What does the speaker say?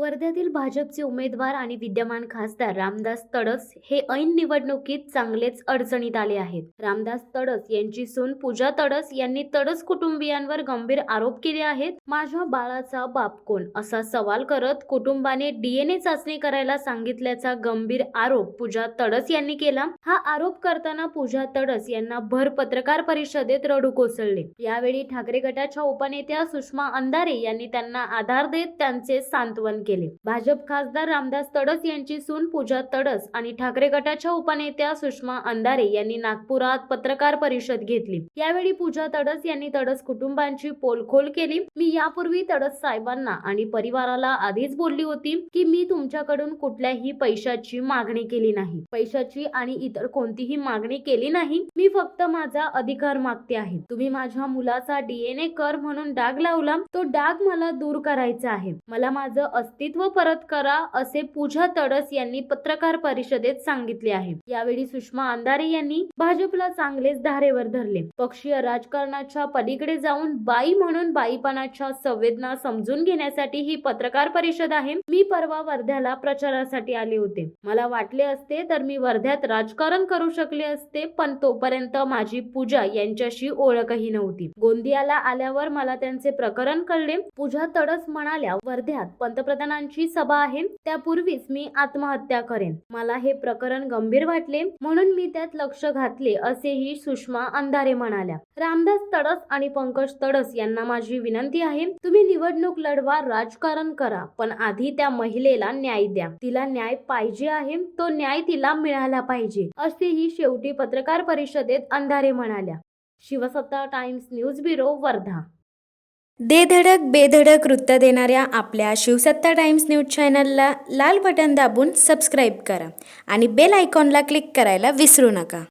वर्ध्यातील भाजपचे उमेदवार आणि विद्यमान खासदार रामदास तडस हे ऐन निवडणुकीत चांगलेच अडचणीत आले आहेत. रामदास तडस यांची सून पूजा तडस यांनी तडस कुटुंबियांवर गंभीर आरोप केले आहेत. माझ्या बाळाचा बाप कोण असा सवाल करत कुटुंबाने डीएनए चाचणी करायला सांगितल्याचा गंभीर आरोप पूजा तडस यांनी केला. हा आरोप करताना पूजा तडस यांना भर पत्रकार परिषदेत रडू कोसळले. यावेळी ठाकरे गटाच्या उपनेत्या सुषमा अंधारे यांनी त्यांना आधार देत त्यांचे सांत्वन केले. भाजप खासदार रामदास तडस यांची सून पूजा तडस आणि ठाकरे गटाच्या उपनेत्या सुषमा अंधारे यांनी नागपुरात पत्रकार परिषद घेतली. यावेळी पूजा तडस यांनी तडस कुटुंबांची पोलखोल केली. मी यापूर्वी तडस साहेबांना आणि परिवाराला आधीच बोलली होती की मी तुमच्याकडून कुठल्याही पैशाची मागणी केली नाही, पैशाची आणि इतर कोणतीही मागणी केली नाही. मी फक्त माझा अधिकार मागते आहे. तुम्ही माझ्या मुलाचा डीएनए कर म्हणून डाग लावला, तो डाग मला दूर करायचा आहे. मला माझं अस्तित्व परत करा असे पूजा तडस यांनी पत्रकार परिषदेत सांगितले आहे. यावेळी सुषमा अंधारे यांनी भाजपला चांगलेच धारेवर धरले. पक्षीय राजकारणाच्या पलीकडे जाऊन बाई म्हणून बाईपणाच्या संवेदना समजून घेण्यासाठी ही पत्रकार परिषद आहे. मी परवा वर्ध्याला प्रचारासाठी आले होते. मला वाटले असते तर मी वर्ध्यात राजकारण करू शकले असते, पण तोपर्यंत माझी पूजा यांच्याशी ओळखही नव्हती. गोंदियाला आल्यावर मला त्यांचे प्रकरण कळले. पूजा तडस म्हणाल्या, वर्ध्यात पंतप्रधानांची सभा आहे, त्यापूर्वीच मी आत्महत्या करेन. मला हे प्रकरण गंभीर वाटले म्हणून मी त्यात लक्ष घातले असेही सुषमा अंधारे म्हणाल्या. रामदास तडस आणि पंकज तडस यांना माझी विनंती आहे, तुम्ही निवडणूक लढवा, राजकारण करा, पण आधी त्या महिलेला न्याय द्या. तिला न्याय पाहिजे आहे, तो न्याय तिला मिळाला पाहिजे असेही शेवटी पत्रकार परिषदेत अंधारे म्हणाल्या. शिवसत्ता टाइम्स न्यूज ब्युरो, वर्धा. धडक बेधडक वृत्त देणाऱ्या आपल्या शिवसत्ता टाइम्स न्यूज चॅनलला लाल बटन दाबून सबस्क्राईब करा आणि बेल आयकॉनला क्लिक करायला विसरू नका.